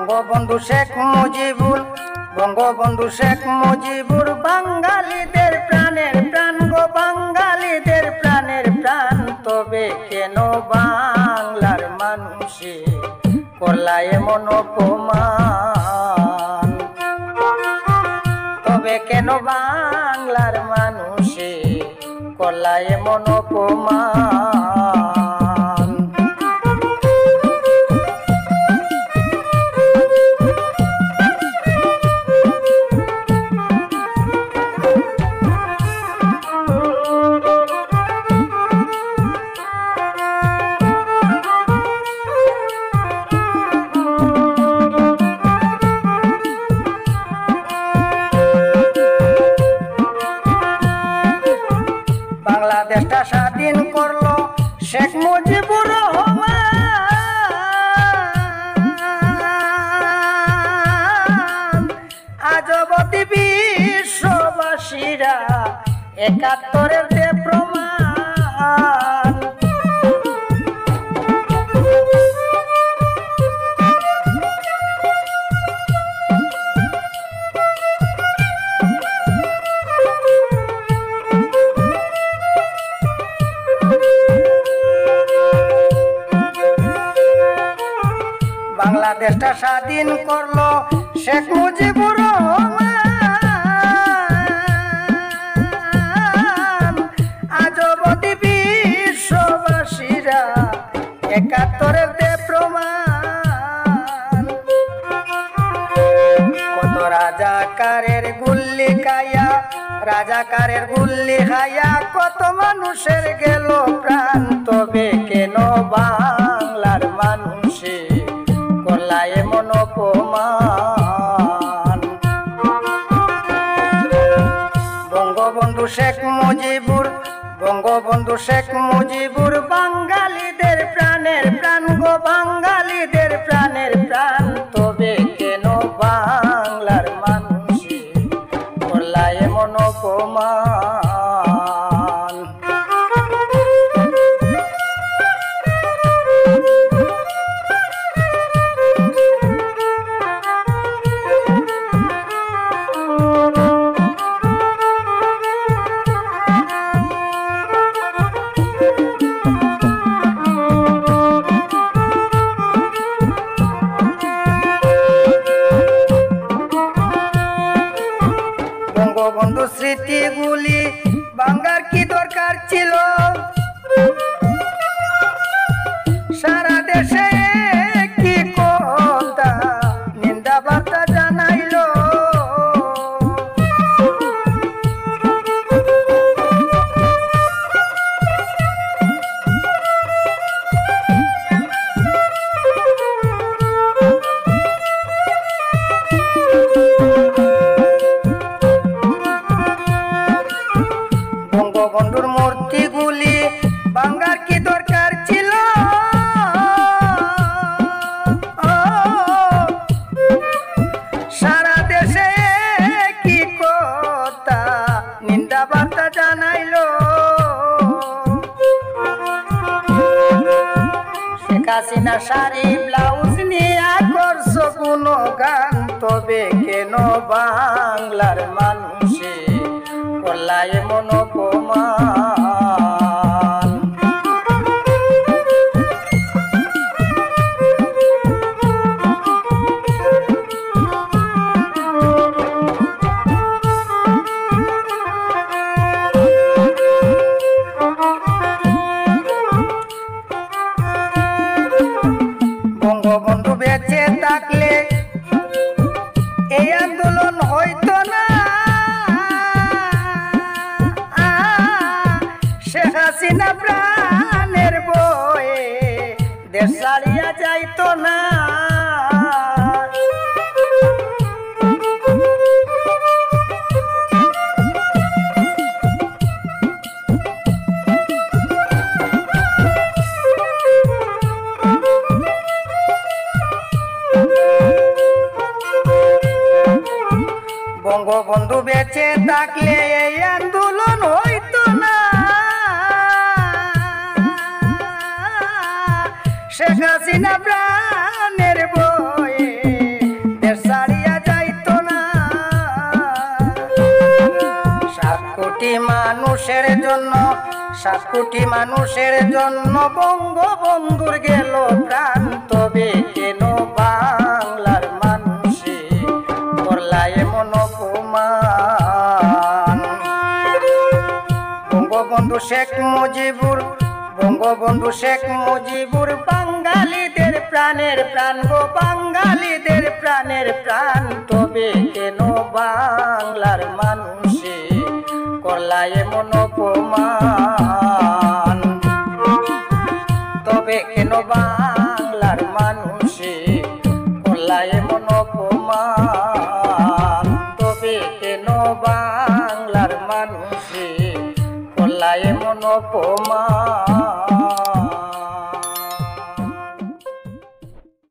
বঙ্গবন্ধু শেখ মুজিবুর, বঙ্গবন্ধু শেখ মুজিবুর বাঙালিদের প্রাণের প্রাণ গো, বাঙালিদের প্রাণের প্রাণ। তবে কেন বাংলার মানুষে করলা এমন অপমান? তবে কেন বাংলার মানুষে করলা এমন অপমান? বাংলাদেশটা স্বাধীন করলো শেখ মুজিবুর রহমান। আজ অবধি বিশ্ববাসীরা ৭১-এর যে প্রমাণ। বাংলাদেশটা স্বাধীন করলো শেখ মুজিবুর রহমান। আজ অবধি বিশ্ববাসীরা ৭১-এর যে প্রমাণ। কত রাজাকারের গুল্লি খাইয়া, রাজাকারের গুল্লি খাইয়া কত মানুষের গেল প্রাণ। তবে কেন বাংলার মানুষে করলা এমন অপমান? বঙ্গবন্ধু শেখ মুজিবুর, বঙ্গবন্ধু শেখ মুজিবুর বাঙালিদের প্রাণের প্রাণ গো, বাঙালিদের প্রাণের প্রাণ। তবে কেন বাংলার মানুষে করলা এমন অপমান? বঙ্গবন্ধু স্মৃতিগুলি ভাঙার কি দরকার ছিল? সারা দেশে কি কথা নিন্দা বার্তা জানাইলো। বঙ্গবন্ধুর মূর্তিগুলি ভাঙার কি দরকার ছিল? সারা দেশে কি কথা নিন্দা বার্তা জানাইলো। শেখ হাসিনা শাড়ি ব্লাউজ নিয়ে করছো গুণগান। তবে কেন বাংলার মানুষে করলা এমন অপমান? বঙ্গবন্ধু বেঁচে থাকলে এই আন্দোলন হইতো না। শেখ হাসিনা প্রাণের বয়ে দেশ ছাড়িয়া যাইতো না। বঙ্গবন্ধু বেঁচে থাকলে এই আন্দোলন হইতো না। শেখ হাসিনা প্রাণের বয়ে 7 কোটি মানুষের জন্য বঙ্গবন্ধুর গেল প্রাণ, তবে কেন বাংলার মানুষে করলা এমন অপমান? বঙ্গবন্ধু শেখ মুজিবুর বাঙালিদের প্রাণের প্রাণ গো, বাঙালিদের প্রাণের প্রাণ, তবে কেন বাংলার মানুষে করলা এমন অপমান? তবে কেন বাংলার মানুষে করলা এমন অপমান? তবে কেন বাংলার মানুষে করলা এমন অপমান?